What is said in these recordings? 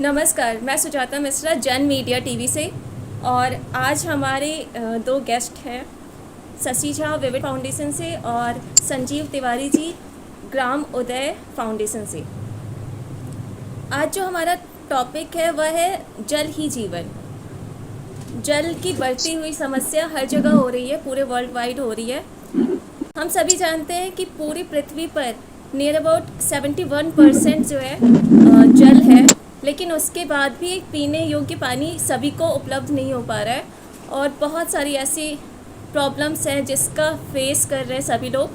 नमस्कार, मैं सुजाता मिश्रा जन मीडिया टीवी से। और आज हमारे दो गेस्ट हैं, शशि झा विविड फाउंडेशन से और संजीव तिवारी जी ग्राम उदय फाउंडेशन से। आज जो हमारा टॉपिक है वह है जल ही जीवन। जल की बढ़ती हुई समस्या हर जगह हो रही है, पूरे वर्ल्ड वाइड हो रही है। हम सभी जानते हैं कि पूरी पृथ्वी पर नियर अबाउट 71% जो है जल है, लेकिन उसके बाद भी पीने योग्य पानी सभी को उपलब्ध नहीं हो पा रहा है और बहुत सारी ऐसी प्रॉब्लम्स हैं जिसका फेस कर रहे हैं सभी लोग।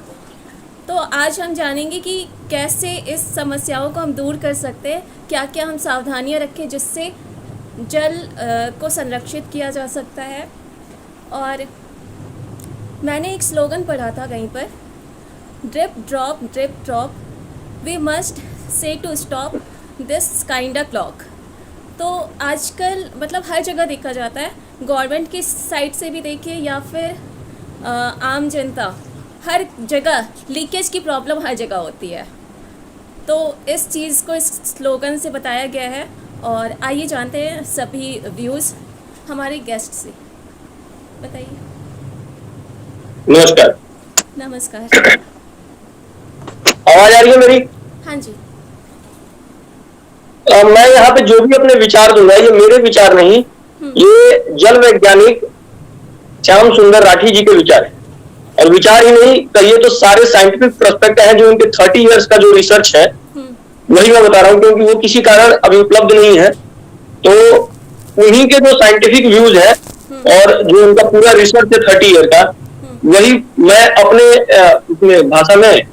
तो आज हम जानेंगे कि कैसे इस समस्याओं को हम दूर कर सकते हैं, क्या क्या हम सावधानियां रखें जिससे जल को संरक्षित किया जा सकता है। और मैंने एक स्लोगन पढ़ा था कहीं पर, drip drop we must say to stop this kind of clock. तो आजकल मतलब हर जगह देखा जाता है, गवर्नमेंट की साइड से भी देखिए या फिर आम जनता, हर जगह लीकेज की प्रॉब्लम हर जगह होती है। तो इस चीज़ को इस स्लोगन से बताया गया है। और आइए जानते हैं सभी व्यूज़ हमारे गेस्ट से। बताइए। नमस्कार। नमस्कार। आवाज आ रही है मेरी? हाँ जी। मैं यहाँ पे जो भी अपने विचार दूंगा ये मेरे विचार नहीं, ये जल वैज्ञानिक श्याम सुंदर राठी जी के विचार है। और विचार ही नहीं कहिए तो सारे साइंटिफिक प्रोस्पेक्ट हैं जो उनके 30 इयर्स का जो रिसर्च है वही मैं बता रहा हूँ, क्योंकि वो किसी कारण अभी उपलब्ध नहीं है। तो उन्हीं के जो साइंटिफिक व्यूज है और जो उनका पूरा रिसर्च है 30 ईयर का, वही मैं अपने भाषा में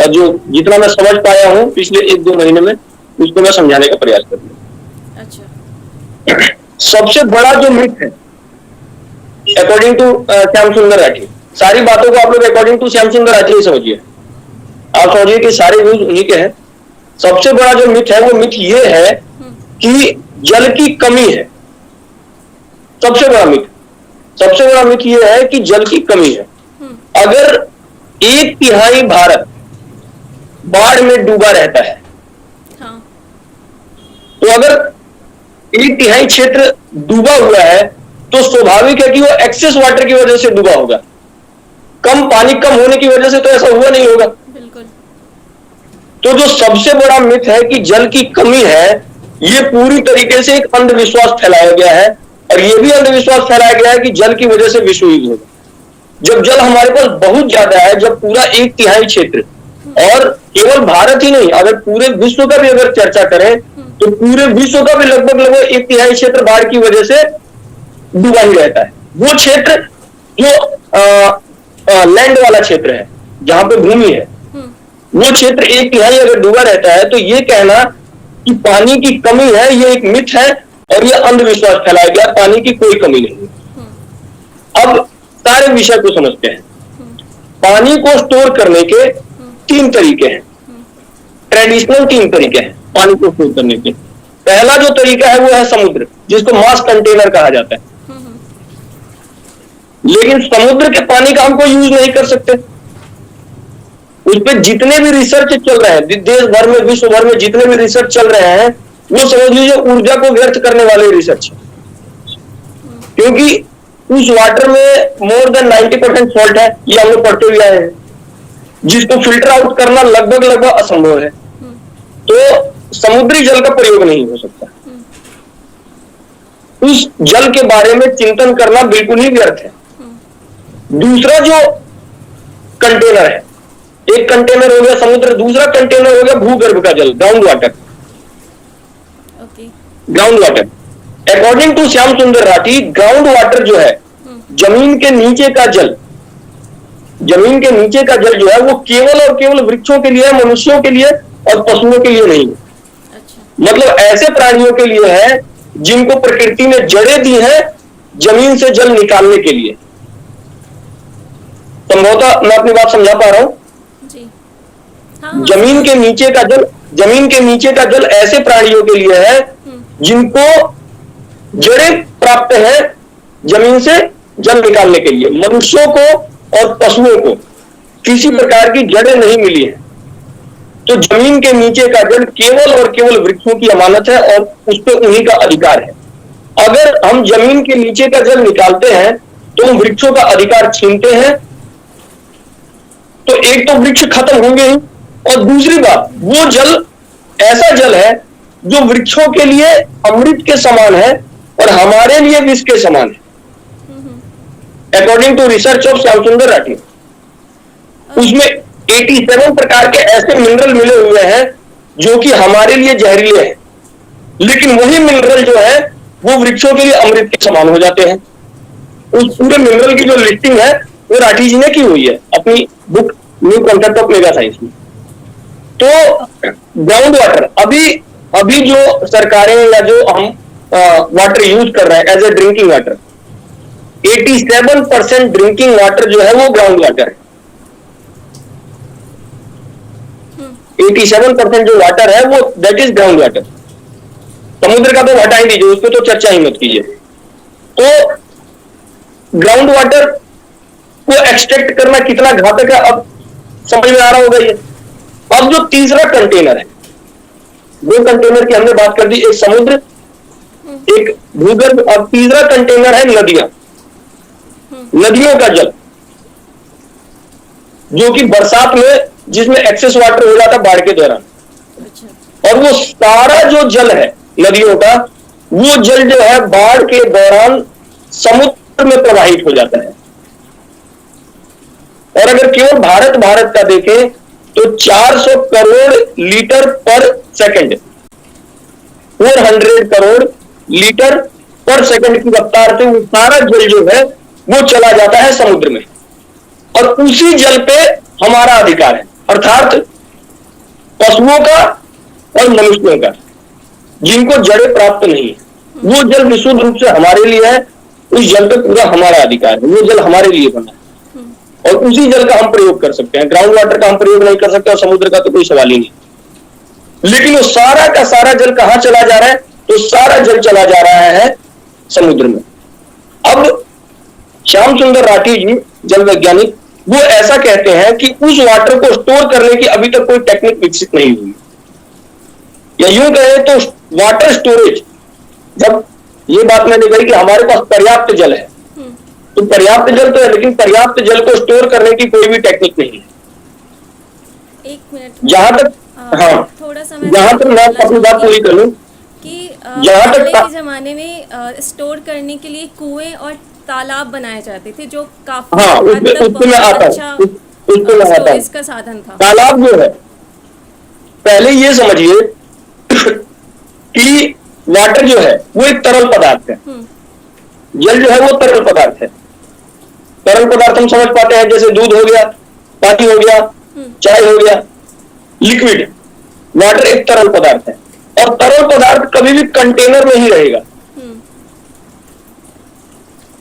जो जितना मैं समझ पाया हूँ पिछले 1-2 महीने में उसको मैं समझाने का प्रयास करूंगा। अच्छा। सबसे बड़ा जो मिथ है अकॉर्डिंग टू श्याम सुंदर राठी, सारी बातों को आप लोग अकॉर्डिंग टू श्याम सुंदर राठी समझिए। आप समझिए कि सारे व्यूज उन्हीं के हैं। सबसे बड़ा जो मिथ है वो मिथ ये है कि जल की कमी है। सबसे बड़ा मिथ ये है कि जल की कमी है। अगर 1/3 भारत बाढ़ में डूबा रहता है, हाँ। तो अगर 1/3 क्षेत्र डूबा हुआ है तो स्वाभाविक है कि वो एक्सेस वाटर की वजह से डूबा होगा। पानी कम होने की वजह से तो ऐसा हुआ नहीं होगा। बिल्कुल। तो जो सबसे बड़ा मिथ है कि जल की कमी है, ये पूरी तरीके से एक अंधविश्वास फैलाया गया है। और ये भी अंधविश्वास फैलाया गया है कि जल की वजह से विश्व युद्ध होगा। जब जल हमारे पास बहुत ज्यादा है, जब पूरा 1/3 क्षेत्र, और केवल भारत ही नहीं, अगर पूरे विश्व का भी अगर चर्चा करें तो पूरे विश्व का भी लगभग 1/3 क्षेत्र बाढ़ की वजह से डूबा ही रहता है। वो क्षेत्र जो लैंड वाला क्षेत्र है, जहां पे भूमि है, वो क्षेत्र 1/3 अगर डूबा रहता है, तो ये कहना कि पानी की कमी है ये एक मिथ है और ये अंधविश्वास फैलाया गया। पानी की कोई कमी नहीं है। अब सारे विषय को समझते हैं। पानी को स्टोर करने के 3 तरीके हैं, ट्रेडिशनल 3 तरीके हैं पानी को स्टोर करने के। पहला जो तरीका है वो है समुद्र, जिसको मास कंटेनर कहा जाता है। लेकिन समुद्र के पानी का हम कोई यूज नहीं कर सकते। उस पर जितने भी रिसर्च चल रहे हैं देश भर में, विश्व भर में जितने भी रिसर्च चल रहे हैं, वो समझ लीजिए ऊर्जा को व्यर्थ करने वाले रिसर्च है। क्योंकि उस वाटर में मोर देन 90% सॉल्ट है, ये हम लोग पढ़ते हुए आए हैं, जिसको फिल्टर आउट करना लगभग असंभव है। तो समुद्री जल का प्रयोग नहीं हो सकता। उस जल के बारे में चिंतन करना बिल्कुल ही व्यर्थ है। दूसरा जो कंटेनर है, एक कंटेनर हो गया समुद्र, दूसरा कंटेनर हो गया भूगर्भ का जल, ground water. Ground water according to Shyam Sundar Rathi, ground water जो है, जमीन के नीचे का जल, जमीन के नीचे का जल जो है वो केवल और केवल वृक्षों के लिए, मनुष्यों के लिए और पशुओं के लिए नहीं है। अच्छा। मतलब ऐसे प्राणियों के लिए है जिनको प्रकृति ने जड़ें दी हैं जमीन से जल निकालने के लिए। संभवतः मैं अपनी बात समझा पा रहा हूं? जी। हाँ। जमीन के नीचे का जल ऐसे प्राणियों के लिए है जिनको जड़ें प्राप्त है जमीन से जल निकालने के लिए। मनुष्यों को और पशुओं को किसी प्रकार की जड़ें नहीं मिली है। तो जमीन के नीचे का जल केवल और केवल वृक्षों की अमानत है और उस पर उन्हीं का अधिकार है। अगर हम जमीन के नीचे का जल निकालते हैं तो हम वृक्षों का अधिकार छीनते हैं, तो एक तो वृक्ष खत्म होंगे ही, और दूसरी बात, वो जल ऐसा जल है जो वृक्षों के लिए अमृत के समान है और हमारे लिए विष के समान है, according to research of Shyam Sundar Rathi. उसमें 87 प्रकार के ऐसे मिनरल मिले हुए हैं जो कि हमारे लिए जहरीले हैं, लेकिन वही मिनरल जो है वो वृक्षों के लिए अमृत के समान हो जाते हैं। उस पूरे मिनरल की जो लिस्टिंग है वो राठी जी ने की हुई है अपनी book new concept of mega science में। तो ग्राउंड वाटर अभी जो सरकारें या जो हम वाटर यूज कर रहे हैं as a drinking water, 87% drinking water जो है वो ग्राउंड वाटर है। 87% जो वाटर है वो दैट इज ग्राउंड वाटर। समुद्र का तो हटा ही दीजिए, उस पर तो चर्चा ही मत कीजिए। तो ग्राउंड वाटर को एक्सट्रैक्ट करना कितना घातक है अब समझ में आ रहा होगा ये। अब जो तीसरा कंटेनर है, दो कंटेनर की हमने बात कर दी, एक समुद्र एक भूगर्भ, और तीसरा कंटेनर है नदियां, नदियों का जल, जो कि बरसात में जिसमें एक्सेस वाटर हो जाता है बाढ़ के दौरान। और वो सारा जो जल है नदियों का, वो जल जो है बाढ़ के दौरान समुद्र में प्रवाहित हो जाता है। और अगर केवल भारत का देखें तो 400 करोड़ लीटर पर सेकंड, 400 करोड़ लीटर पर सेकंड की रफ्तार से वो सारा जल जो है वो चला जाता है समुद्र में, और उसी जल पे हमारा अधिकार है, अर्थात पशुओं का और मनुष्यों का, जिनको जड़ें प्राप्त नहीं है, वो जल विशुद्ध रूप से हमारे लिए है। उस जल पे पूरा हमारा अधिकार है, वो जल हमारे लिए बना है और उसी जल का हम प्रयोग कर सकते हैं। ग्राउंड वाटर का हम प्रयोग नहीं कर सकते और समुद्र का तो कोई सवाल ही नहीं। लेकिन वो सारा का सारा जल कहां चला जा रहा है? तो सारा जल चला जा रहा है समुद्र में। अब श्याम सुंदर राठी जी जल वैज्ञानिक, वो ऐसा कहते हैं कि उस वाटर को स्टोर करने की अभी तक कोई टेक्निक विकसित नहीं हुई, या यूं कहें तो वाटर स्टोरेज, जब ये बात मैंने कही कि हमारे पास पर्याप्त जल है, तो पर्याप्त जल तो है, लेकिन पर्याप्त जल को स्टोर करने की कोई भी टेक्निक नहीं है। एक मिनट, जहां तक थोड़ा सा जहां तक मैं अपनी बात पूरी कर लूं कि जहां पहले तक के जमाने में स्टोर करने के लिए कुएं और तालाब बनाए जाते थे, जो काफी उसमें मैं आता हूं, उसमें मैं आता हूं। का साधन था। तालाब जो है, पहले ये समझिए कि वाटर जो है वो एक तरल पदार्थ है, जल जो है वो तरल पदार्थ है। तरल पदार्थ हम समझ पाते हैं, जैसे दूध हो गया, पानी हो गया, चाय हो गया, लिक्विड। वाटर एक तरल पदार्थ है, और तरल पदार्थ कभी भी कंटेनर में ही रहेगा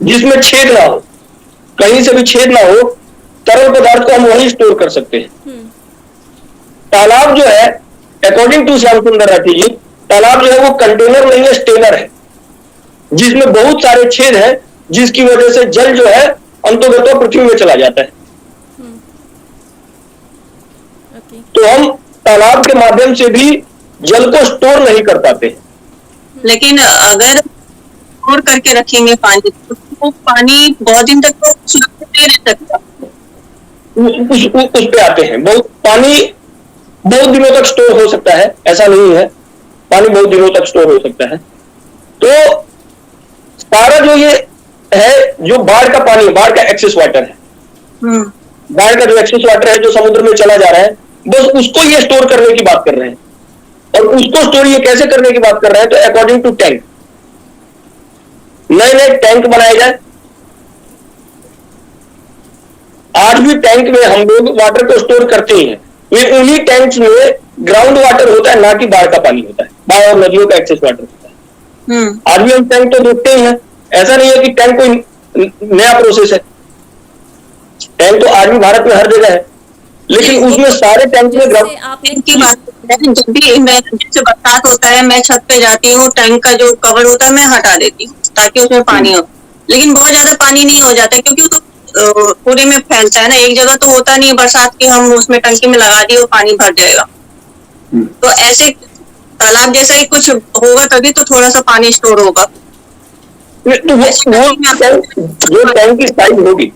जिसमें छेद ना हो, कहीं से भी छेद ना हो। तरल पदार्थ को हम वहीं स्टोर कर सकते हैं। तालाब जो है, अकॉर्डिंग टू श्याम सुंदर राठी जी, तालाब जो है वो कंटेनर नहीं है, स्टेनर है, जिसमें बहुत सारे छेद हैं, जिसकी वजह से जल जो है अंततः पृथ्वी में चला जाता है। तो हम तालाब के माध्यम से भी जल को स्टोर नहीं कर पाते। लेकिन अगर स्टोर करके रखेंगे पानी, तो वो पानी बहुत दिन तक तो सुरक्षित नहीं रह सकता। उस पे आते हैं, बहुत पानी बहुत दिनों तक स्टोर हो सकता है, ऐसा नहीं है, पानी बहुत दिनों तक स्टोर हो सकता है। तो सारा जो ये है, जो बाढ़ का पानी, बाढ़ का एक्सेस वाटर है, बाढ़ का जो एक्सेस वाटर है जो समुद्र में चला जा रहा है, बस उसको ये स्टोर करने की बात कर रहे हैं। और उसको स्टोर ये कैसे करने की बात कर रहे हैं? तो अकॉर्डिंग टू टैंक, नए नए टैंक बनाए जाए। आज भी टैंक में हम लोग वाटर को स्टोर करते ही हैं, ये उन्हीं टैंक्स में ग्राउंड वाटर होता है, ना कि बाढ़ का पानी होता है, बाढ़ और नदियों का एक्सेस वाटर होता है। आज भी हम टैंक तो देखते ही हैं, ऐसा नहीं है कि टैंक कोई नया प्रोसेस है। टैंक तो आज भी भारत में हर जगह है, लेकिन उसमें सारे टैंक में टैंक की बात है। जब भी मैं जैसे बरसात होता है, मैं छत पे जाती हूँ, टैंक का जो कवर होता है मैं हटा देती हूँ ताकि उसमें पानी हो। लेकिन बहुत ज्यादा पानी नहीं हो जाता, क्योंकि वो तो पूरे में फैलता है ना, एक जगह तो होता नहीं है बरसात की हम उसमें टंकी में लगा दिए और पानी भर जाएगा। तो ऐसे तालाब जैसा ही कुछ होगा तभी तो थोड़ा सा पानी स्टोर होगा। तो वो जो टैंक की साइज होगी,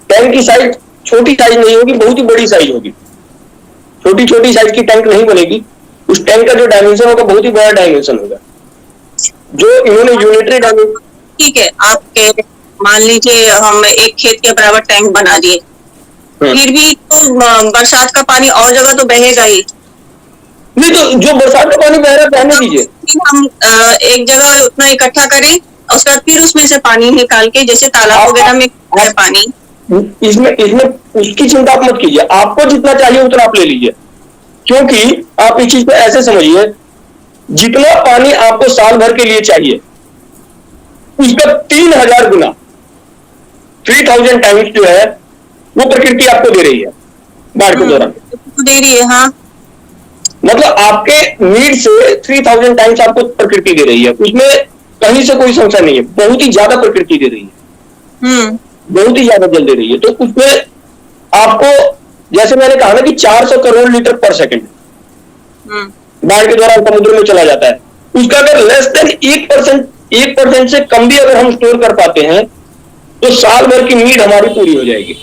टैंक की साइज छोटी साइज नहीं होगी, बहुत ही बड़ी साइज होगी। छोटी छोटी साइज की टैंक नहीं बनेगी। उस टैंक का जो डायमेंशन होगा बहुत ही बड़ा डायमेंशन होगा। जो इन्होंने यूनिटरी डायमेंशन, ठीक है, आपके मान लीजिए हम एक खेत के बराबर टैंक बना दिए, फिर भी तो बरसात का पानी और जगह तो बहेगा ही। नहीं तो जो बरसात का पानी बह रहा है बहने दीजिए। फिर हम एक जगह उतना इकट्ठा करें और उसके बाद फिर उसमें से पानी निकाल के, जैसे तालाब वगैरह में है पानी, इसमें इसमें उसकी चिंता आप मत कीजिए। आपको जितना चाहिए उतना आप ले लीजिए, क्योंकि आप इस चीज को ऐसे समझिए, जितना पानी आपको साल भर के लिए चाहिए उसका 3000 गुना, 3000 टाइम्स जो है वो प्रकृति आपको दे रही है बाढ़ के दौरान। दे रही है, हाँ। मतलब आपके नीड से 3000 टाइम्स आपको प्रकृति दे रही है, उसमें कहीं से कोई संशय नहीं है। बहुत ही ज्यादा प्रकृति दे रही है, बहुत ही ज्यादा जल दे रही है। तो उसमें आपको, जैसे मैंने कहा ना कि 400 करोड़ लीटर पर सेकंड बाढ़ के दौरान समुद्र में चला जाता है, उसका अगर लेस देन 1% से कम भी अगर हम स्टोर कर पाते हैं तो साल भर की नीड हमारी पूरी हो जाएगी।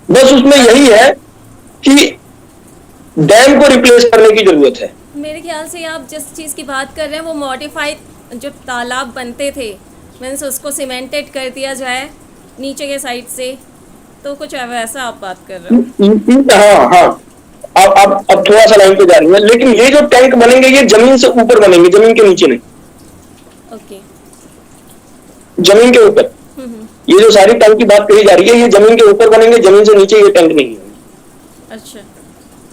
बस उसमें यही है कि डैम को रिप्लेस करने की जरूरत है। मेरे ख्याल से आप जिस चीज़ की बात कर रहे हैं वो मॉडिफाइड जो तालाब बनते थे, मीन्स उसको सीमेंटेड कर दिया जाए नीचे के साइड से, तो कुछ वैसा आप बात कर रहे हो। हाँ हाँ, अब थोड़ा सा लाइन पे जा रही है, लेकिन ये जो टैंक बनेंगे ये जमीन से ऊपर बनेंगे, जमीन के नीचे नहीं। ओके। जमीन के ऊपर ये जो सारी टैंक की बात कही जा रही है ये जमीन के ऊपर बनेंगे, जमीन से नीचे ये टैंक नहीं है। अच्छा।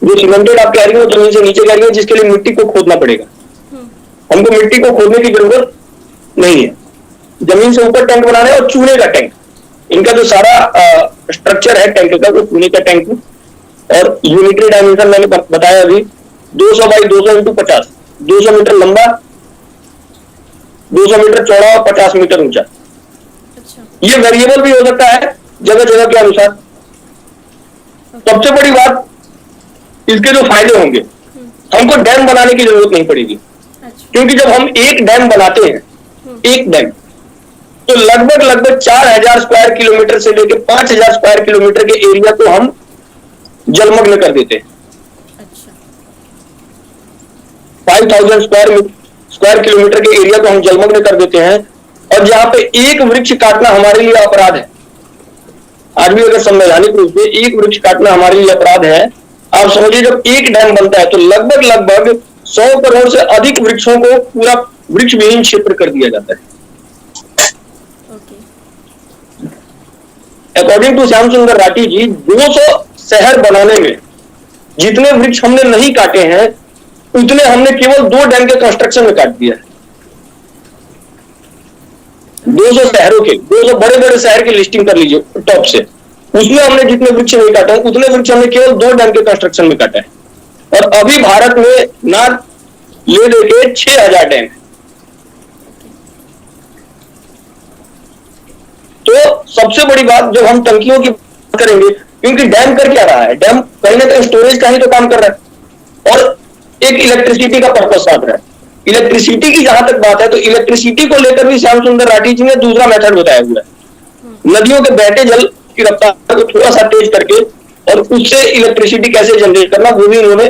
जो सीमेंटेड आप कह रही हो जमीन से नीचे कह रही है, जिसके लिए मिट्टी को खोदना पड़ेगा। हमको मिट्टी को खोदने की जरूरत नहीं है, जमीन से ऊपर टैंक बनाना है। और चूने का टैंक, इनका जो सारा स्ट्रक्चर है टैंक का, वो चूने का टैंक है। और यूनिटरी डायमेंशन मैंने बताया अभी, 200 बाई 200 इंटू 50, 200 मीटर लंबा, 200 मीटर चौड़ा और 50 मीटर ऊंचा। अच्छा। ये वेरिएबल भी हो सकता है जगह जगह के अनुसार। सबसे बड़ी बात, इसके जो फायदे होंगे, हमको डैम बनाने की जरूरत नहीं पड़ेगी। अच्छा। क्योंकि जब हम एक डैम बनाते हैं, एक डैम, तो लगभग 4000 स्क्वायर किलोमीटर से लेकर 5000 स्क्वायर किलोमीटर के एरिया को हम जलमग्न कर देते हैं। अच्छा। 5000 स्क्वायर किलोमीटर के एरिया को हम जलमग्न कर देते हैं। और जहां पे एक वृक्ष काटना हमारे लिए अपराध है, आज भी अगर संवैधानिक रूप से एक वृक्ष काटना हमारे लिए अपराध है, आप समझिए जब एक डैम बनता है तो लगभग 100 करोड़ से अधिक वृक्षों को पूरा वृक्ष विहीन क्षेत्र कर दिया जाता है। अकॉर्डिंग टू श्याम सुंदर राठी जी, 200 शहर बनाने में जितने वृक्ष हमने नहीं काटे हैं उतने हमने केवल 2 डैम के कंस्ट्रक्शन में काट दिया है। 200 शहरों के, 200 बड़े बड़े शहर की लिस्टिंग कर लीजिए टॉप से, उसमें हमने जितने वृक्ष नहीं काटे उतने वृक्ष हमने केवल 2 डैम के कंस्ट्रक्शन में काटा है। और अभी भारत में ना ले लेके 6000 डैम है। तो सबसे बड़ी बात, जब हम टंकियों की बात करेंगे, क्योंकि डैम कर क्या रहा है, डैम कहीं ना कहीं स्टोरेज का ही तो काम कर रहा है और एक इलेक्ट्रिसिटी का पर्पस साध रहा है। इलेक्ट्रिसिटी की जहां तक बात है तो इलेक्ट्रिसिटी को लेकर भी श्याम सुंदर राठी जी ने दूसरा मेथड बताया हुआ है। नदियों के बहते जल की रफ्तार को थोड़ा सा तेज करके और उससे इलेक्ट्रिसिटी कैसे जनरेट करना, वो भी उन्होंने,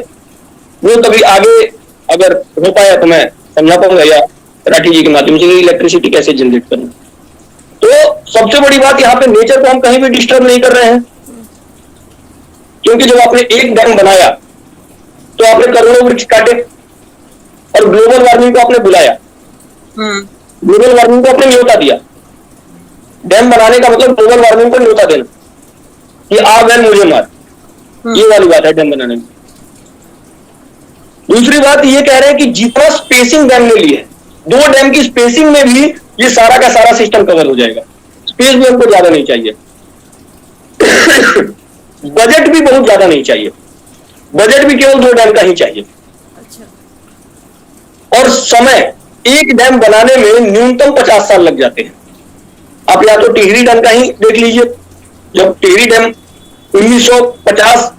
वो कभी आगे अगर हो पाया तो मैं समझा पाऊंगा या राठी जी के माध्यम से इलेक्ट्रिसिटी कैसे जनरेट करना। तो सबसे बड़ी बात, यहाँ पे नेचर को हम कहीं भी डिस्टर्ब नहीं कर रहे हैं, क्योंकि जब आपने एक डैम बनाया तो आपने करोड़ों वृक्ष काटे और ग्लोबल वार्मिंग को आपने बुलाया, ग्लोबल वार्मिंग को आपने न्योता दिया। डैम बनाने का मतलब ग्लोबल वार्मिंग को न्योता देना कि आ वैन मुझे मार, ये वाली बात है डैम बनाने में। दूसरी बात ये कह रहे हैं कि जितना स्पेसिंग डैम ने ली है, 2 डैम की स्पेसिंग में भी ये सारा का सारा सिस्टम कवर हो जाएगा। स्पेस भी हमको ज्यादा नहीं चाहिए बजट भी बहुत ज्यादा नहीं चाहिए, बजट भी केवल 2 डैम का ही चाहिए। अच्छा। और समय, एक डैम बनाने में न्यूनतम 50 साल लग जाते हैं। आप या तो टिहरी डैम का ही देख लीजिए, जब टिहरी डैम 1950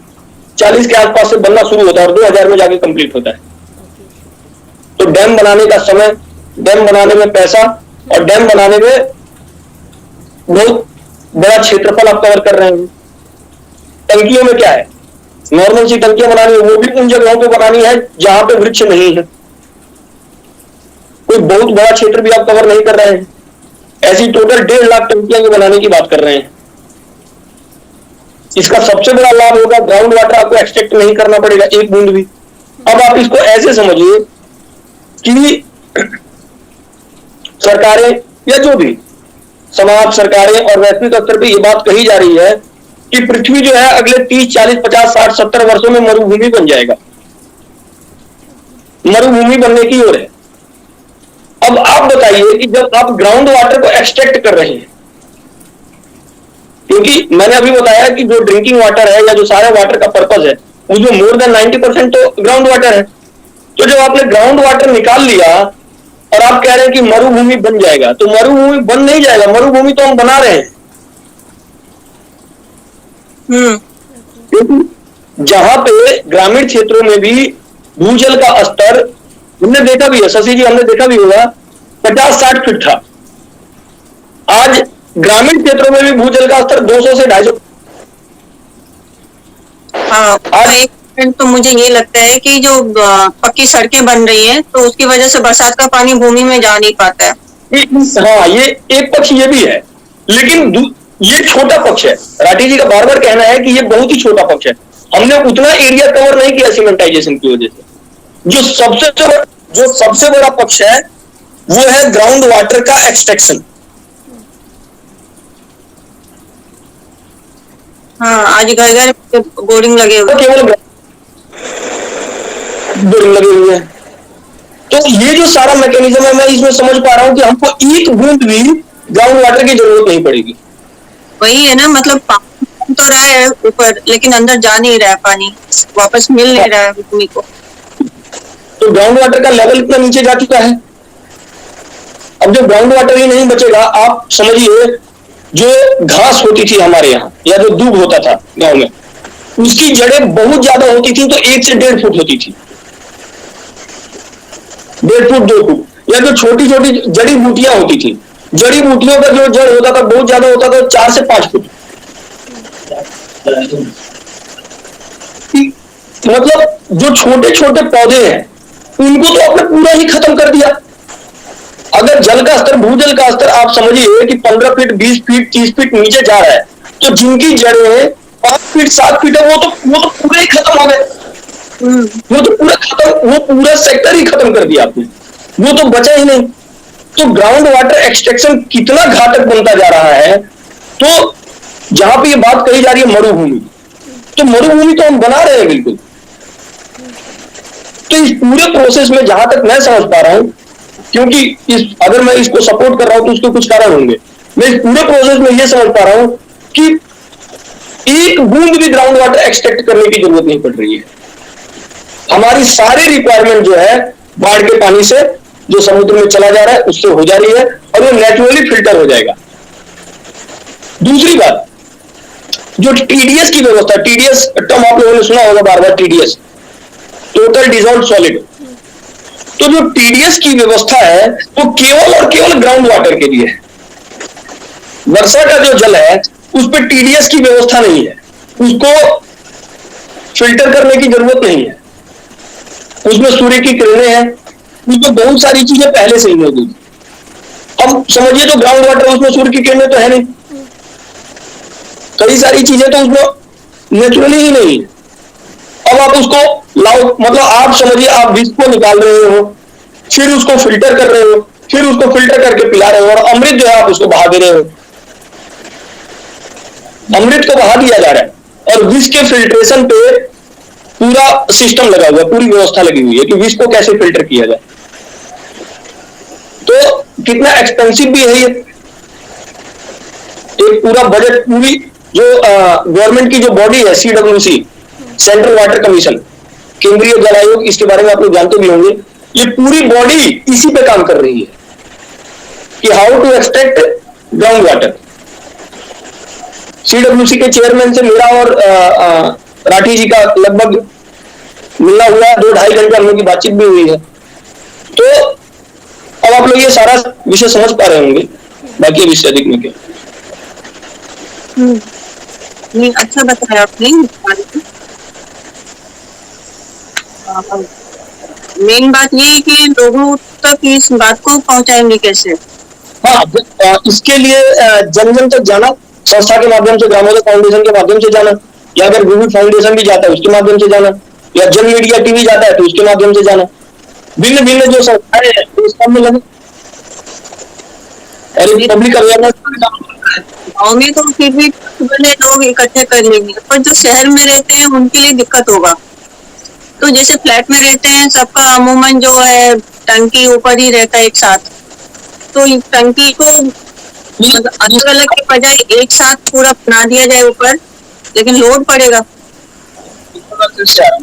1940 के आसपास से बनना शुरू होता है और 2000 में जाके कंप्लीट होता है। तो डैम बनाने का समय, डैम बनाने में पैसा और डैम बनाने में बहुत बड़ा क्षेत्रफल आप कवर कर रहे हैं। टंकियों में क्या है, नॉर्मल सी टंकियां बनानी है, वो भी उन जगहों पे बनानी है जहां पे वृक्ष नहीं है। कोई बहुत बड़ा क्षेत्र भी आप कवर नहीं कर रहे हैं। ऐसी टोटल 1.5 लाख टंकियां भी बनाने की बात कर रहे हैं। इसका सबसे बड़ा लाभ होगा ग्राउंड वाटर आपको एक्सट्रैक्ट नहीं करना पड़ेगा एक बूंद भी। अब आप इसको ऐसे समझिए कि सरकारें या जो भी समाज, सरकारें और वैश्विक स्तर पर यह बात कही जा रही है कि पृथ्वी जो है अगले 30, 40, 50, 60, 70 वर्षों में मरुभूमि बन जाएगा, मरुभूमि बनने की ओर है। अब आप बताइए कि जब आप ग्राउंड वाटर को एक्सट्रैक्ट कर रहे हैं, क्योंकि मैंने अभी बताया कि जो ड्रिंकिंग वाटर है या जो सारा वाटर का पर्पज है उसमें मोर देन 90% तो ग्राउंड वाटर है। तो जब आपने ग्राउंड वाटर निकाल लिया और आप कह रहे हैं कि मरुभूमि बन जाएगा, तो मरुभूमि बन नहीं जाएगा, मरुभूमि तो हम बना रहे हैं। क्योंकि जहां पे ग्रामीण क्षेत्रों में भी भूजल का स्तर, हमने देखा भी है, शशि जी हमने देखा भी होगा, 50-60 फीट था। आज ग्रामीण क्षेत्रों में भी भूजल का स्तर 200 से 250। हाँ, और एक पॉइंट तो मुझे ये लगता है कि जो पक्की सड़कें बन रही हैं तो उसकी वजह से बरसात का पानी भूमि में जा नहीं पाता है। हाँ, ये एक पक्ष ये भी है, लेकिन ये छोटा पक्ष है। राठी जी का बार बार कहना है कि ये बहुत ही छोटा पक्ष है। हमने उतना एरिया कवर नहीं किया सीमेंटाइजेशन की वजह से। जो सबसे बड़ा पक्ष है वो है ग्राउंड वाटर का एक्सट्रैक्शन। हाँ, आज घर घर बोरिंग लगे हुए, केवल बोरिंग लगे हुए हैं। तो ये जो सारा मैकेनिज्म है, मैं इसमें समझ पा रहा हूं कि हमको एक बूंद भी ग्राउंड वाटर की जरूरत नहीं पड़ेगी। वही है ना, मतलब पानी तो रहा है ऊपर लेकिन अंदर जा नहीं रहा है, पानी वापस मिल नहीं रहा है भूमि को। तो ग्राउंड वाटर का लेवल इतना नीचे जा चुका है। अब जब ग्राउंड वाटर ही नहीं बचेगा, आप समझिए जो घास होती थी हमारे यहाँ या जो दूब होता था गांव में, उसकी जड़ें बहुत ज्यादा होती थी, तो 1 से 1.5 फुट होती थी, 1.5 फुट 2 फुट। या जो छोटी छोटी जड़ी बूटियां होती थी, जड़ी बूटियों का जो जड़ होता था बहुत ज्यादा होता था, 4 से 5 फुट। मतलब जो छोटे छोटे पौधे हैं उनको तो आपने पूरा ही खत्म कर दिया। अगर जल का स्तर, भूजल का स्तर आप समझिए कि 15 फीट, 20 फीट, 30 फीट नीचे जा रहा है, तो जिनकी जड़ें 5 फीट, 7 फीट है, वो तो पूरे ही खत्म हो गए। वो तो पूरा खत्म, वो पूरा सेक्टर ही खत्म कर दिया आपने, वो तो बचा ही नहीं। तो ग्राउंड वाटर एक्सट्रैक्शन कितना घातक बनता जा रहा है। तो जहां पे ये बात कही जा रही है मरुभूमि, तो मरुभूमि तो हम बना रहे हैं बिल्कुल। तो इस पूरे प्रोसेस में जहां तक मैं समझ पा रहा हूं, क्योंकि अगर मैं इसको सपोर्ट कर रहा हूं तो उसके कुछ कारण होंगे, मैं इस पूरे प्रोसेस में यह समझ पा रहा हूं कि एक बूंद भी ग्राउंड वाटर एक्सट्रैक्ट करने की जरूरत नहीं पड़ रही है। हमारी सारी रिक्वायरमेंट जो है बाढ़ के पानी से जो समुद्र में चला जा रहा है उससे हो जा रही है, और वो नेचुरली फिल्टर हो जाएगा। दूसरी बात, जो टीडीएस की व्यवस्था, टीडीएस टर्म आप लोगों ने सुना होगा बार बार, टीडीएस, टोटल डिसॉल्व्ड सॉलिड। तो जो टीडीएस की व्यवस्था है वो केवल और केवल ग्राउंड वाटर के लिए है। वर्षा का जो जल है उस पर टीडीएस की व्यवस्था नहीं है, उसको फिल्टर करने की जरूरत नहीं है, उसमें सूर्य की किरणें हैं, उसमें बहुत सारी चीजें पहले से ही मौजूद। अब समझिए तो ग्राउंड वाटर, उसमें सूर्य की किरणें तो है नहीं, कई सारी चीजें तो उसमें नेचुरली ही नहीं है। अब आप उसको लाओ, मतलब आप समझिए आप विष को निकाल रहे हो, फिर उसको फिल्टर कर रहे हो, फिर उसको फिल्टर करके पिला रहे हो, और अमृत जो है आप उसको बहा दे रहे हो। अमृत को बहा दिया जा रहा है, और विष के फिल्ट्रेशन पे पूरा सिस्टम लगा हुआ है, पूरी व्यवस्था लगी हुई है कि विष को कैसे फिल्टर किया जाए। तो कितना एक्सपेंसिव भी है ये, एक पूरा बजट, पूरी जो गवर्नमेंट की जो बॉडी है CWC, सेंट्रल वाटर कमीशन, केंद्रीय जल आयोग, इसके बारे में आप लोग जानते भी होंगे। ये पूरी बॉडी इसी पे काम कर रही है कि how to extract ground water. CWC के चेयरमैन से मेरा और राठी जी का लगभग मिलना हुआ है, 2-2.5 घंटे हम लोग की बातचीत भी हुई है। तो अब आप लोग ये सारा विषय समझ पा रहे होंगे, बाकी अब इससे अधिक में क्या। नहीं, अच्छा बताया आपने। मेन बात ये है कि लोगों तक इस बात को पहुंचाएंगे कैसे? हाँ, इसके लिए जन जन तक जाना, संस्था के माध्यम से, ग्रामोदय फाउंडेशन के माध्यम से जाना, या अगर विविध फाउंडेशन भी जाता है उसके माध्यम से जाना, या जन मीडिया टीवी जाता है तो उसके माध्यम से जाना। भिन्न भिन्न जो संस्थाएं हैं तो इस काम में लगे और पब्लिक अवेयरनेस। गाँव में तो फिर भी बने लोग इकट्ठे कर लेंगे, पर जो शहर में रहते हैं उनके लिए दिक्कत होगा। तो जैसे फ्लैट में रहते हैं, सबका अमूमन जो है टंकी ऊपर ही रहता है एक साथ, तो इस टंकी को अलग अलग के बजाय एक साथ पूरा बना दिया जाए ऊपर, लेकिन लोड पड़ेगा।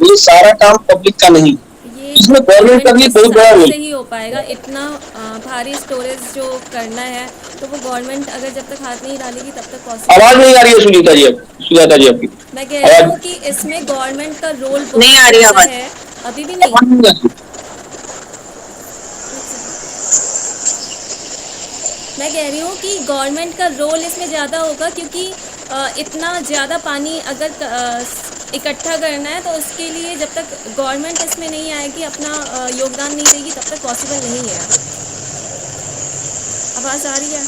ये सारा काम पब्लिक का नहीं, ये इसमें गवर्नमेंट का भी के बहुत बड़ा साथ रोल। से ही हो पाएगा। इतना भारी स्टोरेज जो करना है तो वो गवर्नमेंट अगर जब तक हाथ नहीं डालेगी तब तक पॉसिबल। आवाज नहीं आ रही है सुनीता जी, सुजाता जी आपकी मैं कह रही हूँ कि इसमें गवर्नमेंट का रोल नहीं बहुत आ रही ज़्यादा आवाज। है। अभी भी नहीं। मैं कह रही हूँ कि गवर्नमेंट का रोल इसमें ज़्यादा होगा, क्योंकि इतना ज़्यादा पानी अगर इकट्ठा करना है तो उसके लिए जब तक गवर्नमेंट इसमें नहीं आएगी, अपना योगदान नहीं देगी, तब तक पॉसिबल नहीं है। आवाज़ आ रही है?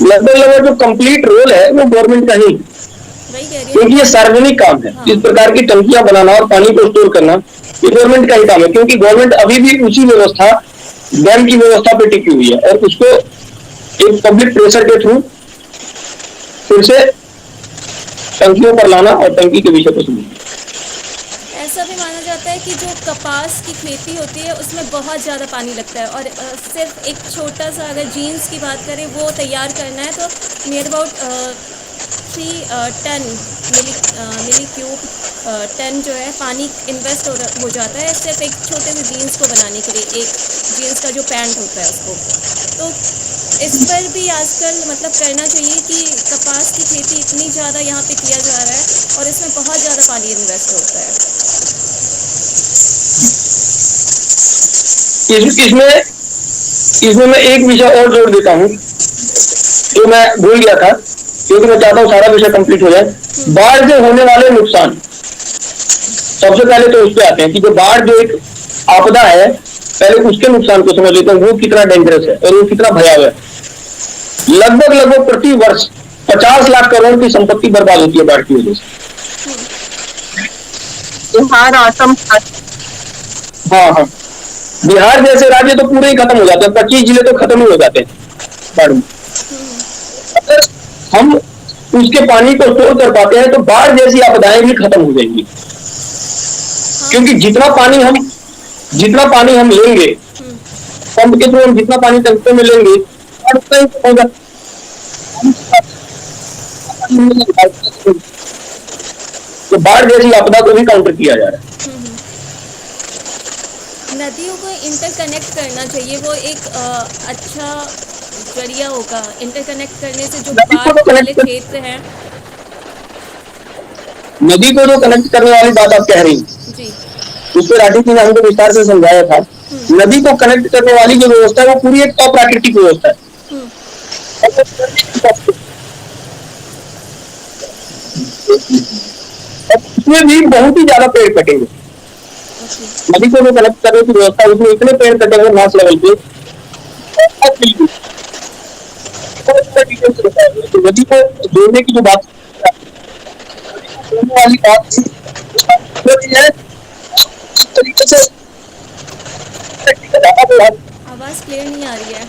लगभग लगभग जो कंप्लीट रोल है वो गवर्नमेंट का ही, वही कह रही क्योंकि ये हूँ। सार्वजनिक काम है। हाँ। इस प्रकार की टंकियां बनाना और पानी को स्टोर करना ये गवर्नमेंट का ही काम है, क्योंकि गवर्नमेंट अभी भी उसी व्यवस्था, डैम की व्यवस्था पे टिकी हुई है और उसको एक पब्लिक प्रेशर के थ्रू फिर से टंकियों पर लाना और टंकी के विषय पर सुनना। ऐसा भी माना जाता है कि जो कपास की खेती होती है उसमें बहुत ज़्यादा पानी लगता है, और सिर्फ एक छोटा सा अगर जीन्स की बात करें वो तैयार करना है तो नियर अबाउट 3 टन मिली क्यूब टन जो है पानी इन्वेस्ट हो जाता है सिर्फ एक छोटे से जीन्स को बनाने के लिए, एक जीन्स का जो पैंट होता है उसको। तो इस पर भी आजकल मतलब करना चाहिए कि कपास की खेती इतनी ज़्यादा यहाँ पे किया जा रहा है और इसमें बहुत ज़्यादा पानी इन्वेस्ट होता है। इसमें मैं एक विषय और जोड़ देता हूँ जो मैं भूल गया था, क्योंकि मैं चाहता हूँ सारा विषय कंप्लीट हो जाए। बाढ़ से होने वाले नुकसान, सबसे पहले तो उस पे आते हैं कि जो बाढ़ जो एक आपदा है, पहले उसके नुकसान को समझ लेते हैं, वो कितना डेंजरस है और वो कितना भयावह है। लगभग प्रति वर्ष 50 लाख करोड़ की संपत्ति बर्बाद होती है बाढ़ की वजह से। बिहार, असम, हाँ, बिहार जैसे राज्य तो पूरे ही खत्म हो जाते हैं, 25 जिले तो खत्म ही हो जाते हैं बाढ़ में। अगर हम उसके पानी को स्टोर कर पाते हैं तो बाढ़ जैसी आपदाएं भी खत्म हो जाएंगी, क्योंकि जितना पानी हम लेंगे पंप के थ्रू, हम जितना पानी टंकियों में लेंगे उतना ही होगा। तो बाढ़ जैसी आपदा को भी काउंटर किया जा रहा है। नदियों को इंटरकनेक्ट करना चाहिए, वो एक अच्छा जरिया होगा। इंटरकनेक्ट करने से जो बाढ़ वाले क्षेत्र हैं, नदी को जो कनेक्ट करने वाली बात आप कह रही हैं, जी उस पर राठी जी ने हमको विस्तार से समझाया था। नदी को कनेक्ट करने वाली जो व्यवस्था है वो पूरी एक अप्राकृतिक व्यवस्था है। उसमें भी बहुत ही ज्यादा पेड़ कटेंगे। नदी को जो कनेक्ट करने की व्यवस्था, उसमें इतने पेड़ कटेंगे मास लेवल पे। तो नदी को जोड़ने की जो बात वाली बात है, तरीके से आवाज़ क्लियर नहीं आ रही है।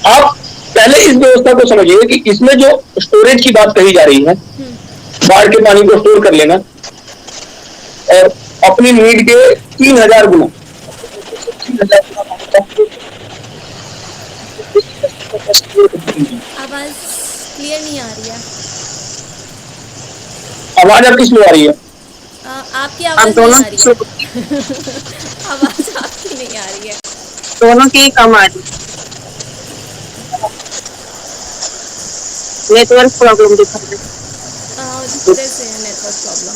आप पहले इस व्यवस्था को समझिए कि इसमें जो स्टोरेज की बात कही जा रही है, बाढ़ के पानी को स्टोर कर लेना और अपनी नीड के 3000 गुना आवाज़ क्लियर नहीं आ रही है। आवाज आपकी स्लो आ रही है। आपकी आवाज़ नहीं आ रही है। आवाज़ आपकी नहीं आ रही है। दोनों की कम आ रही। नेटवर्क प्रॉब्लम दिखा रहा है। किधर से है नेटवर्क प्रॉब्लम?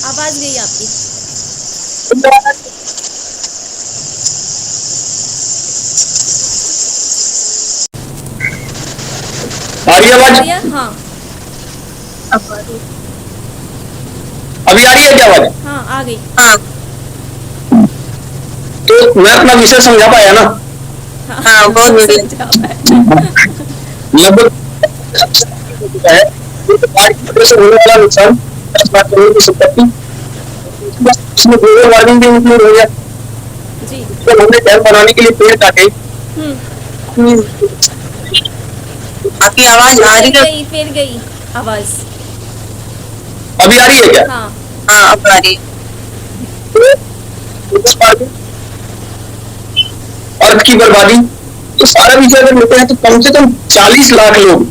आवाज़ गई आपकी। आ रही है आवाज? भैया हाँ अब आ रही है। अभी आ रही है क्या आवाज? हाँ आ गई। हाँ तो मैं अपना विषय समझा पाया ना? हाँ बहुत बढ़िया। समझा पाया। लगभग है बाढ़ की वजह से होने वाला नुकसान 10 लाख करोड़ की संपत्ति, इसमें ग्लोबल वार्मिंग भी इंक्लूड हो गया। जी। जब हमने डैम बनाने के लिए पेड़ काटे, हम्म, आपकी आवाज आ रही है? फिर गई आवाज़। अभी आ रही है क्या? हाँ हाँ अब आ रही है। अर्थ की बर्बादी, ये सारा विषय अगर लेते हैं तो कम से कम 40 लाख लोग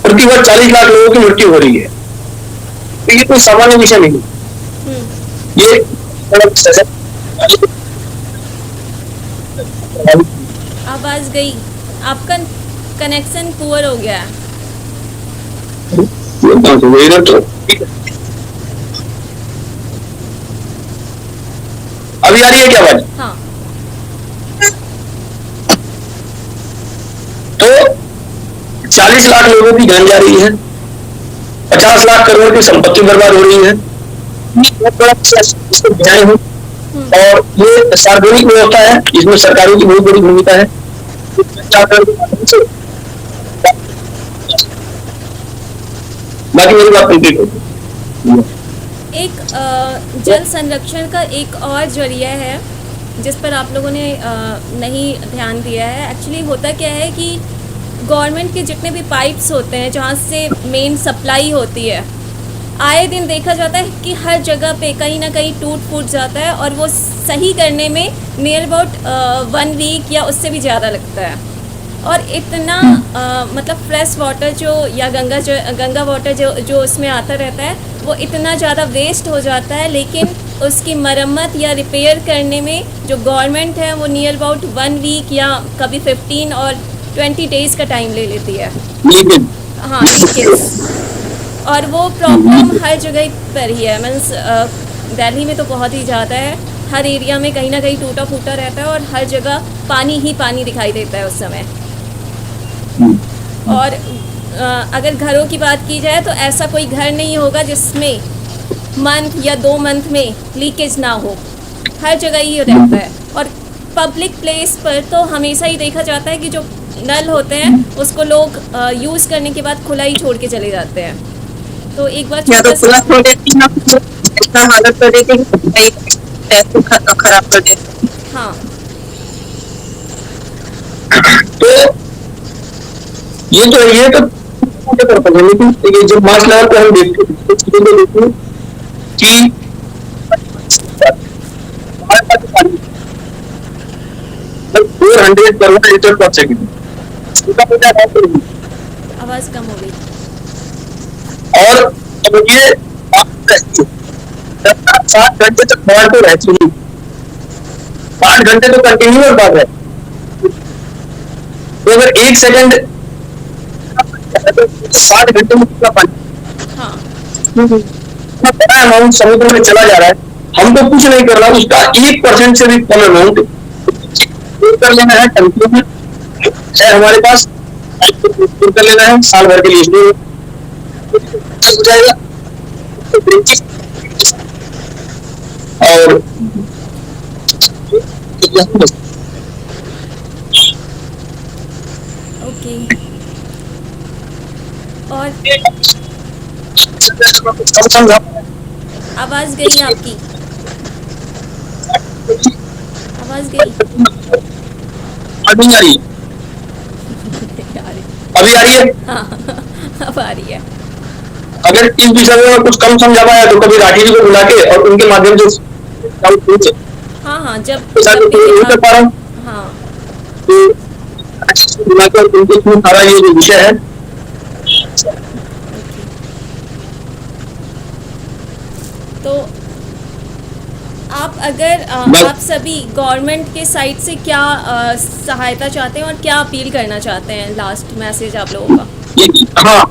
प्रतिवर्ष 40 लाख लोगों की मृत्यु हो रही है। तो ये कोई सामान्य विषय नहीं, ये बड़ा विषय है। आवाज़ गई। आपका कनेक्शन पुअर हो गया है। इधर तो ठीक है। अभी आ रही है क्या आवाज? हाँ तो 40 लाख लोगों की जान जा रही है, 50 लाख करोड़ की संपत्ति बर्बाद हो रही है। ये बहुत बड़ा इसको बचाए हो, और ये सार्वजनिक व्यवस्था है, इसमें सरकारों की बहुत बड़ी भूमिका है। बाकी मेरी बात कंप्लीट होगी। एक जल संरक्षण का एक और जरिया है जिस पर आप लोगों ने नहीं ध्यान दिया है। एक्चुअली होता क्या है कि गवर्नमेंट के जितने भी पाइप्स होते हैं जहाँ से मेन सप्लाई होती है, आए दिन देखा जाता है कि हर जगह पे कहीं ना कहीं टूट फूट जाता है और वो सही करने में नियर अबाउट 1 वीक या उससे भी ज़्यादा लगता है। और इतना मतलब फ्रेश वाटर जो या गंगा वाटर जो उसमें आता रहता है वो इतना ज़्यादा वेस्ट हो जाता है, लेकिन उसकी मरम्मत या रिपेयर करने में जो गवर्नमेंट है वो नियर अबाउट 1 वीक या कभी 15 और 20 डेज़ का टाइम ले लेती है। हाँ लीकेज, और वो प्रॉब्लम हर जगह पर ही है। मीन्स दिल्ली में तो बहुत ही ज़्यादा है, हर एरिया में कहीं ना कहीं टूटा फूटा रहता है और हर जगह पानी ही पानी दिखाई देता है उस समय। और अगर घरों की बात की जाए तो ऐसा कोई घर नहीं होगा जिसमें मंथ या 2 मंथ में लीकेज ना हो, हर जगह ही रहता है। और पब्लिक प्लेस पर तो हमेशा ही देखा जाता है कि जो नल होते हैं उसको लोग यूज़ करने के बाद खुला ही छोड़ के चले जाते हैं। तो एक बार या तो छोटा खुला सा छोड़ देती ना, इतना हालत कर देते कि खराब कर देते। हाँ तो ये तो पर्पज है, लेकिन ये जब मास लेवल पे हम देखते हैं चीजों को देखते हैं कि हमारे पास पानी 400 करोड़ लीटर पर सेकंड, इसका पता है। आवाज़ कम हो गई। और अब ये 7 घंटे तक बाढ़ तो रहती है, 5 घंटे तो कंटिन्यूअस बाढ़ है। तो अगर 1 सेकंड 60 घंटे में कितना पानी, हाँ इतना बड़ा अमाउंट समुद्र में चला जा रहा है, हमको कुछ नहीं करना, उसका 1% से भी कम अमाउंट कर लेना है टंकियों में, चाहे हमारे पास कर लेना है साल भर के लिए स्टोर हो जाएगा। और ओके। और आवाज़ गई आपकी, आवाज़ गई। अभी आ रही है? अभी आ रही है? हाँ अब आ रही है। अगर इस विषय में कुछ कम समझा पाया तो कभी राठी जी को बुला के और उनके माध्यम से हाँ हाँ जब नहीं कर पा रहा हूँ हाँ तो बुला कर उनके थ्रू सारा ये जो विषय है। तो आप अगर बस आप सभी गवर्नमेंट के साइड से क्या सहायता चाहते हैं और क्या अपील करना चाहते हैं, लास्ट मैसेज आप लोगों का? हाँ,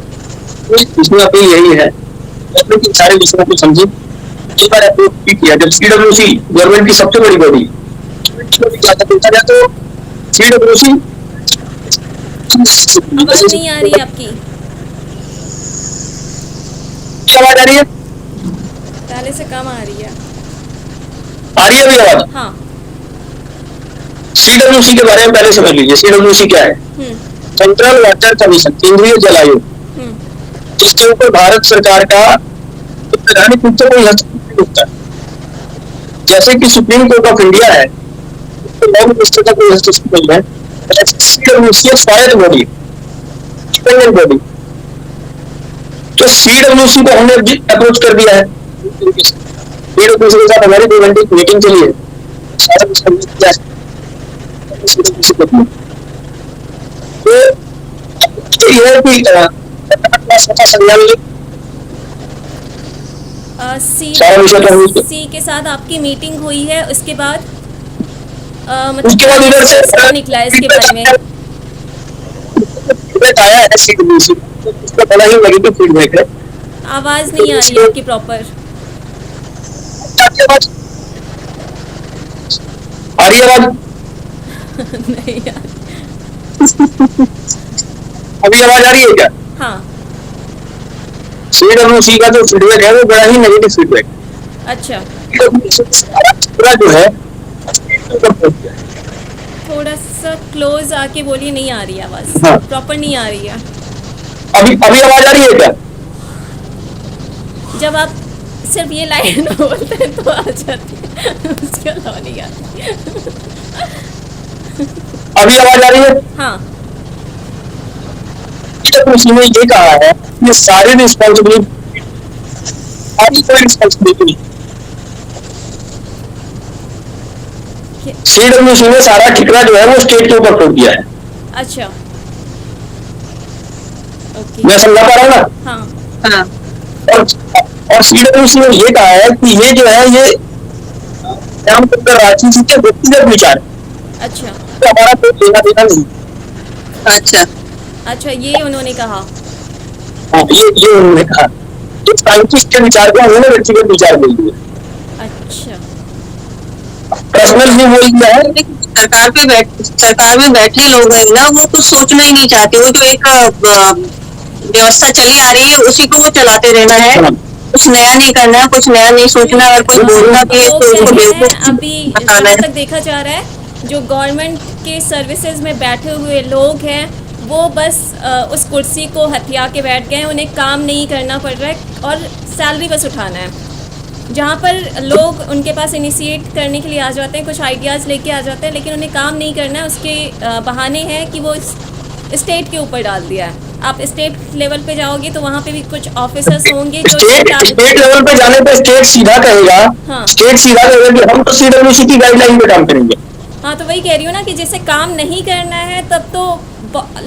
इसमें अपील यही है गवर्नमेंट इन सारे विषयों को समझे। एक बार अप्रोच भी किया जब सीडब्ल्यूसी गवर्नमेंट की सबसे बड़ी बॉडी ज्यादा देखा जाए तो सीडब्ल्यूसी आवाज़ नहीं आ रही है आपकी। आवाज आ रही है? पहले से कम आ रही है। आ रही है अभी आवाज? हाँ। सीडब्ल्यूसी के बारे में पहले समझ लीजिए। सीडब्ल्यूसी क्या है? सेंट्रल वाटर कमीशन, केंद्रीय जल आयोग, जिसके ऊपर भारत सरकार का वैधानिक रूप से कोई हस्तक्षेप नहीं होता है। जैसे कि सुप्रीम कोर्ट ऑफ इंडिया है, लॉ मिनिस्टर का कोई हस्तक्षेप नहीं है, सीडब्ल्यूसी एक स्वायत्त बॉडी, इंडिपेंडेंट बॉडी। तो सीडब्ल्यूसी को हमने अप्रोच कर दिया है। सीडब्ल्यूसी के साथ हमारी 2 घंटे की मीटिंग चली है, सारा कुछ हमने किया है। तो ये है कि संज्ञान सी के साथ आपकी मीटिंग हुई है, उसके बाद उसके बाद इधर से क्या निकला है इसके बारे में? फीडबैक आया है सीडब्ल्यूसी, उसका बड़ा ही नेगेटिव फीडबैक है। आवाज़ नहीं आ रही है आपकी प्रॉपर। आ रही आवाज? नहीं यार। अभी आवाज आ रही है क्या? हाँ। सीडब्ल्यूसी का जो फीडबैक है वो बड़ा ही नेगेटिव फीडबैक। अच्छा, पूरा जो है थोड़ा सा क्लोज आके बोलिए, नहीं आ रही है आवाज़। हाँ। प्रॉपर नहीं आ रही है। अभी आवाज आ रही है क्या? जब आप सिर्फ ये लाइन बोलते हैं तो आ जाती है, उसके अलावा नहीं आती। अभी आवाज आ रही है? हाँ। सीडब्ल्यूसी ने ये कहा है ये सारी रिस्पॉन्सिबिलिटी, आपकी कोई रिस्पॉन्सिबिलिटी नहीं। सीडब्ल्यूसी ने सारा ठिकरा जो है वो स्टेट के ऊपर छोड़ दिया है। अच्छा, ओके। मैं समझा पा रहा हूँ ना? हाँ। हाँ। और सीडब्ल्यूसी ने ये कहा है कि ये जो है ये रांची के व्यक्तिगत विचार है, अच्छा, तो हमारा कोई लेना देना नहीं। अच्छा। अच्छा, ये उन्होंने कहा। हाँ, ये उन्होंने कहा तो साइंटिस्ट के विचार को उन्होंने व्यक्तिगत विचार बोल दिया, अच्छा, पर्सनल भी बोल दिया है। सरकार में बैठे लोग हैं ना, वो कुछ सोचना ही नहीं चाहते। वो जो एक व्यवस्था चली आ रही है उसी को वो चलाते रहना है, कुछ नया नहीं करना है, कुछ नया नहीं सोचना। अगर कोई बोलना भी है लोग तो उसको कहते हैं बेवकूफ अभी बताना जहाँ है। तक देखा जा रहा है, जो गवर्नमेंट के सर्विसेज में बैठे हुए लोग हैं वो बस उस कुर्सी को हथिया के बैठ गए हैं, उन्हें काम नहीं करना पड़ रहा है और सैलरी बस उठाना है। जहाँ पर लोग उनके पास इनिशिएट करने के लिए आ जाते हैं, कुछ आइडियाज़ लेके आ जाते हैं, लेकिन उन्हें काम नहीं करना है। उसके बहाने हैं कि वो स्टेट के ऊपर डाल दिया है। आप स्टेट लेवल पे जाओगे तो वहाँ पे भी कुछ ऑफिसर्स होंगे जो स्टेट लेवल पे जाने पे स्टेट सीधा कहेगा, हाँ। स्टेट सीधा कहेगा कि हम तो सीडब्ल्यूसी की गाइडलाइन पे काम करेंगे। हाँ, तो वही कह रही हूँ ना कि जिसे काम नहीं करना है तब तो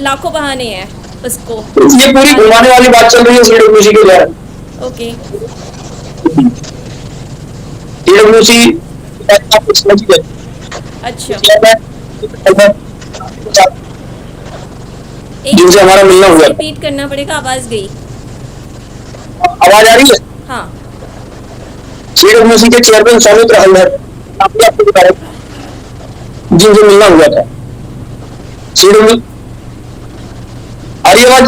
लाखों बहाने हैं उसको। ये पूरी घुमाने वाली बात चल रही है सीडब्ल्यूसी के द्वारा। ओके, सीडब्ल्यूसी आप कुछ समझिए। अच्छा, जिनसे हमारा मिलना हुआ। रिपीट करना पड़ेगा, आवाज़ गई। आवाज आ रही है? हाँ। सीडब्ल्यूसी के चेयरमैन सौमित्र हल्दर, आपको बताया जिनसे मिलना हुआ था। सीडब्ल्यू आ रही आवाज?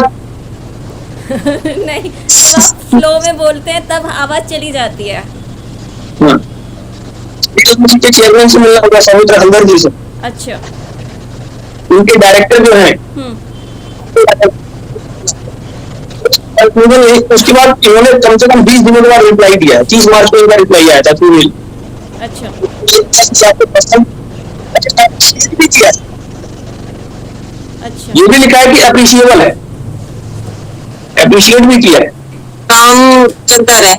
नहीं, जब आप फ्लो में बोलते हैं तब आवाज़ चली जाती है। सीडब्ल्यूसी के चेयरमैन से मिलना हुआ, सौमित्र हल्दर जी से। अच्छा। उनके डायरेक्टर जो हैं, उसके बाद इन्होंने कम से कम 20 दिनों के बाद रिप्लाई दिया है। 30 मार्च को इनका रिप्लाई आया था थ्रू मेल। अच्छा, अच्छा, ये भी लिखा है कि अप्रिशिएबल है, अप्रिशिएट भी किया है, काम चलता रहे।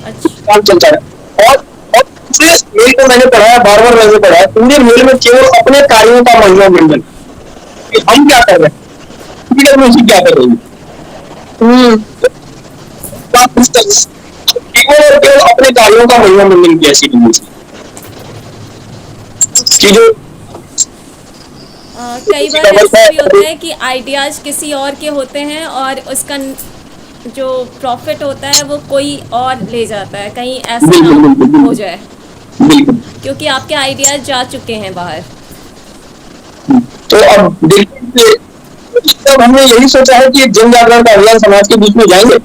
अच्छा, काम चलता है। और पूरे मेल को मैंने पढ़ा है, बार-बार मैंने पढ़ा है, पूरे मेल में केवल अपने कार्यों का महिमा मंडन कि हम क्या कर रहे हैं, सीडब्ल्यूसी क्या कर रही है, केवल और केवल अपने कार्यों का महिमा मंडन किया सीडब्ल्यूसी। चीजों कई बार ऐसा भी होता है कि आइडियाज़ किसी और के होते हैं और उसका जो प्रॉफिट होता है वो कोई और ले जाता है, कहीं ऐसा बिल्कुल ना बिल्कुल हो बिल्कुल जाए बिल्कुल। क्योंकि आपके आइडियाज़ जा चुके हैं बाहर। तो अब देखिए, तब हमने यही सोचा है कि जन जागरण का अभियान समाज के बीच में जाएंगे।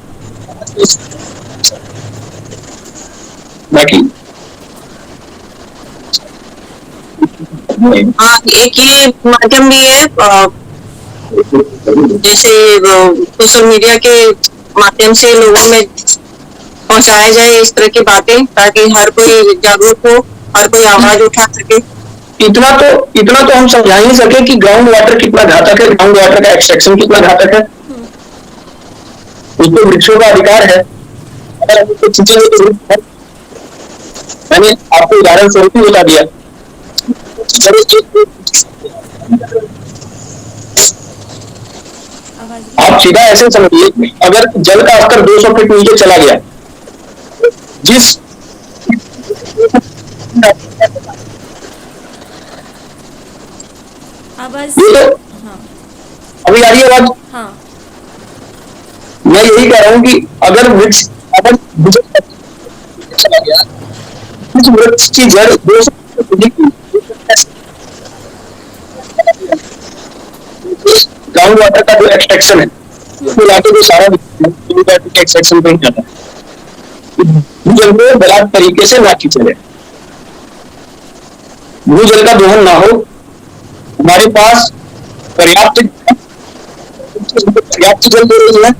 बाकी हाँ, एक ये माध्यम भी है, जैसे सोशल मीडिया के माध्यम से लोगों में पहुंचाया जाए इस तरह की बातें, ताकि हर कोई जागरूक हो, हर कोई आवाज उठा सके। इतना तो हम समझा ही नहीं सके कि ग्राउंड वाटर कितना घातक है, ग्राउंड वाटर का एक्सट्रैक्शन कितना घातक है। उसको वृक्षों का अधिकार है, अगर हम उसको खींचेंगे तो वृक्ष है। मैंने आपको उदाहरण स्वरूप ही बता दिया। आप सीधा ऐसे समझिए, अगर जल का स्तर 200 फीट नीचे चला गया, जिस आवाज़। ये तो हाँ अभी आ रही है आवाज। हाँ मैं यही कह रहा हूँ कि अगर वृक्ष अगर चला गया, कुछ वृक्ष की जड़ 200 ग्राउंड वाटर का जो एक्सट्रैक्शन है उसको लाके जो सारा एक्सट्रैक्शन पे जाता है, भूजल को बराबर तरीके से ना खींचा जाए, भूजल का दोहन ना हो, हमारे पास पर्याप्त जल दे रही है,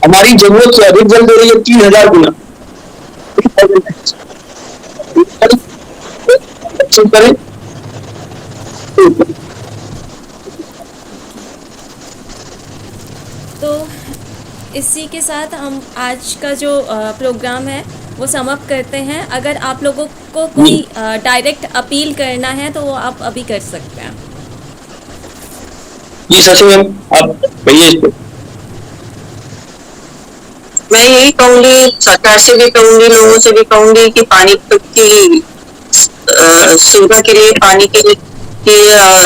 हमारी जरूरत से अधिक जल दे रही है 3000 गुना। करें तो इसी के साथ हम आज का जो प्रोग्राम है वो समाप्त करते हैं। अगर आप लोगों को कोई डायरेक्ट अपील करना है तो वो आप अभी कर सकते हैं। जी शशि मैम, आप कहिए इस पे। मैं यही कहूंगी, सरकार से भी कहूंगी, लोगों से भी कहूंगी कि पानी की सुविधा के लिए, पानी की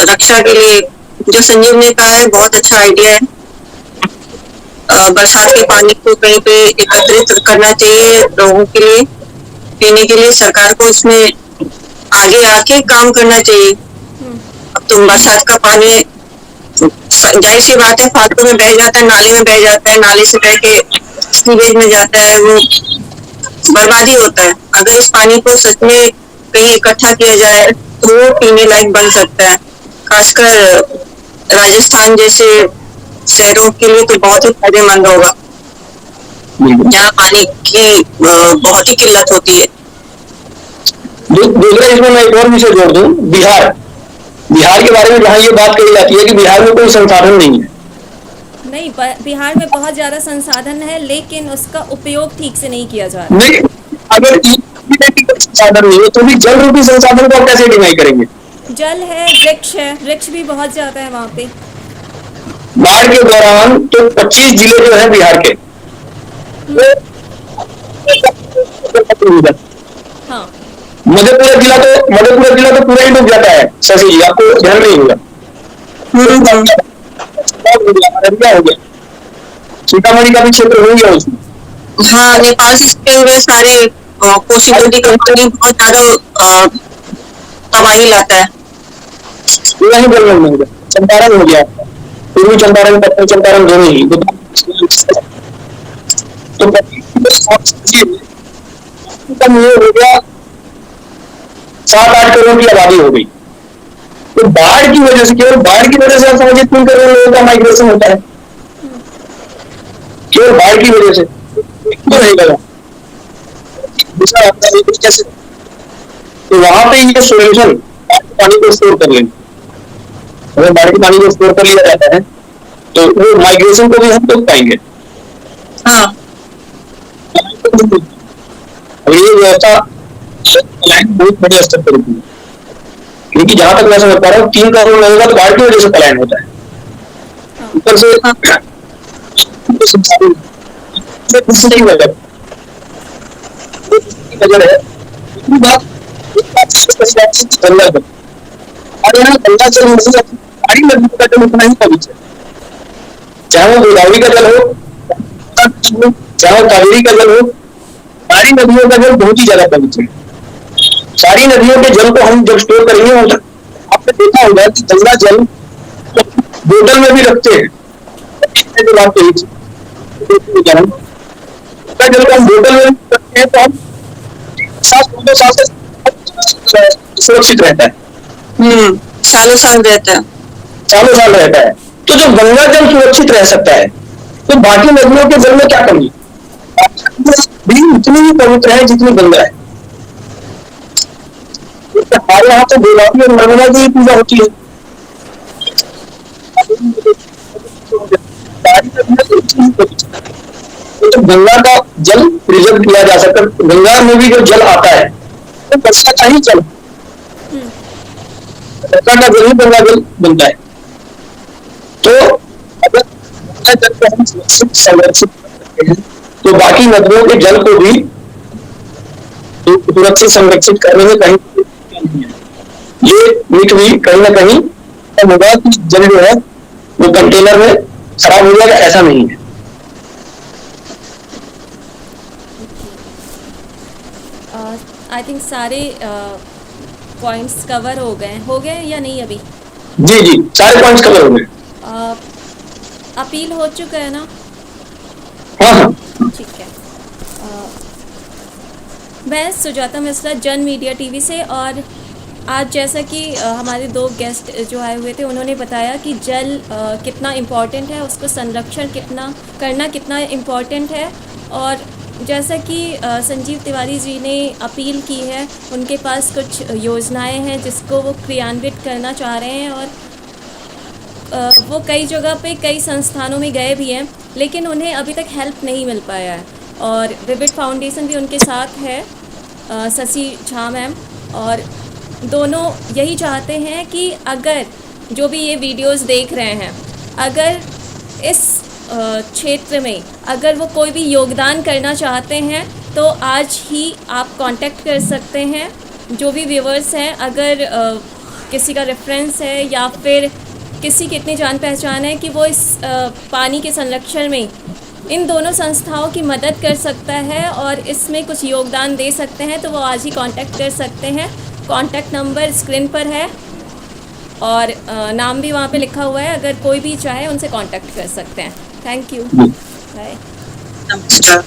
रक्षा के लिए, जो संजीव ने कहा है बहुत अच्छा आइडिया है। बरसात के पानी को कहीं पे एकत्रित करना चाहिए लोगों के लिए पीने के लिए। सरकार को इसमें आगे आके काम करना चाहिए। अब तो बरसात का पानी जाहिर सी बात है फालतू में बह जाता है, नाले में बह जाता है, नाले से बह के सीवेज में जाता है, वो बर्बादी होता है। अगर इस पानी को सच में कहीं इकट्ठा किया जाए तो वो पीने लायक बन सकता है। खासकर राजस्थान जैसे शहरों के लिए तो बहुत ही फायदेमंद होगा, जहाँ पानी की बहुत ही किल्लत होती है। दूसरा इसमें मैं एक और विषय जोड़ दूं, बिहार के बारे में जहाँ ये बात कही जाती है कि बिहार में कोई संसाधन नहीं है। नहीं, बिहार में बहुत ज़्यादा संसाधन है लेकिन उसका उपयोग ठीक से नहीं किया जा रहा। नहीं, अगर संसाधन नहीं है तो भी जल रूपी संसाधन को कैसे डिनाई करेंगे। जल है, वृक्ष भी बहुत ज़्यादा है वहाँ पे। बाढ़ के दौरान तो 25 जिले जो है बिहार के, हाँ मधेपुरा जिला तो पूरा ही डूब जाता है। शशि जी, आपको ध्यान नहीं होगा, अररिया हो गया, सीतामढ़ी का भी क्षेत्र हो गया उसमें। हाँ, नेपाल से सटे हुए सारे कोसी नदी का पानी बहुत ज्यादा तबाही लाता है। पूरा ही जलमग्न हो गया, चंपारण हो गया, पूर्वी चंपारण पश्चिमी चंपारण दोनों ही। तो कम ये हो गया, 7-8 करोड़ की आबादी हो गई। तो बाढ़ की वजह से, केवल बाढ़ की वजह से आप समझिए 3 करोड़ लोगों का माइग्रेशन होता है, केवल बाढ़ की वजह से। क्यों रहेगा दूसरा कैसे? तो वहां पे ये सोल्यूशन पानी को स्टोर कर लेंगे। अगर बाढ़ के पानी को स्टोर कर लिया जाता है तो वो माइग्रेशन को भी हम रोक पाएंगे। हाँ, ये व्यवस्था बहुत बड़े स्तर पर होती है, क्योंकि जहां तक मैं समझ पा रहा हूँ 3 करोड़ लोगों का तो बाढ़ की वजह से पलायन होता है। ऊपर से वजह है, गंगा जल, और यहाँ गंगा जल नहीं है, सारी नदियों का जल उतना ही पवित्र है। चाहे वो गोदावरी का जल हो, चाहे वो कावेरी का जल हो, सारी नदियों का जल बहुत ही ज्यादा पवित्र है। सारी नदियों के जल को हम जब स्टोर करेंगे, आपने देखा होगा कि गंगा जल बोतल में भी रखते हैं। जो बात कही थी, गंगा जल को हम बोतल में भी रखते हैं, तो हम 7-2 साल तक सुरक्षित रहता है। सालों साल रहता है। सालों साल रहता है। तो जब गंगा जल सुरक्षित रह सकता है, तो बाकी नदियों के जल में क्या कमी? भी उतनी ही पवित्र है जितनी गंगा है। हमारे यहाँ तो गोदावरी और नर्मदा की पूजा होती है। तो जब गंगा का जल प्रिजर्व किया जा सकता है, गंगा में भी जो जल आता है तो वर्षा का ही जल, वर्षा का जल ही गंगा जल बनता है। तो अगर गंगा जल को हम सुरक्षित संरक्षित करते हैं, तो बाकी नदियों के जल को भी सुरक्षित संरक्षित करने में कहीं नहीं है। ये मिथ भी कहीं ना कहीं होगा कि जल जो है वो कंटेनर में खराब हो जाएगा, ऐसा नहीं है। आई थिंक सारे पॉइंट्स कवर हो गए या नहीं अभी? जी जी, सारे पॉइंट्स कवर हो गए। अपील हो चुका है ना? हाँ हाँ, ठीक है। मैं सुजाता मिश्रा, जन मीडिया टीवी से। और आज जैसा कि हमारे 2 गेस्ट जो आए हुए थे, उन्होंने बताया कि जल कितना इम्पॉर्टेंट है, उसको संरक्षण करना कितना इम्पॉर्टेंट है। और जैसा कि संजीव तिवारी जी ने अपील की है, उनके पास कुछ योजनाएं हैं जिसको वो क्रियान्वित करना चाह रहे हैं। और वो कई जगह पे कई संस्थानों में गए भी हैं, लेकिन उन्हें अभी तक हेल्प नहीं मिल पाया है। और विविड फाउंडेशन भी उनके साथ है, शशि झा मैम। और दोनों यही चाहते हैं कि अगर जो भी ये वीडियोस देख रहे हैं, अगर इस क्षेत्र में अगर वो कोई भी योगदान करना चाहते हैं, तो आज ही आप कांटेक्ट कर सकते हैं। जो भी व्यूवर्स हैं, अगर किसी का रेफरेंस है या फिर किसी की इतनी जान पहचान है कि वो इस पानी के संरक्षण में इन दोनों संस्थाओं की मदद कर सकता है और इसमें कुछ योगदान दे सकते हैं, तो वो आज ही कांटेक्ट कर सकते हैं। कांटेक्ट नंबर स्क्रीन पर है और नाम भी वहाँ पे लिखा हुआ है। अगर कोई भी चाहे उनसे कांटेक्ट कर सकते हैं। Thank you, bye. नमस्कार।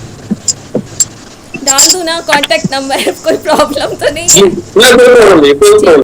डाल दूँ ना कांटेक्ट नंबर? कोई प्रॉब्लम तो नहीं जी, है? कोई प्रॉब्लम नहीं, कोई प्रॉब्लम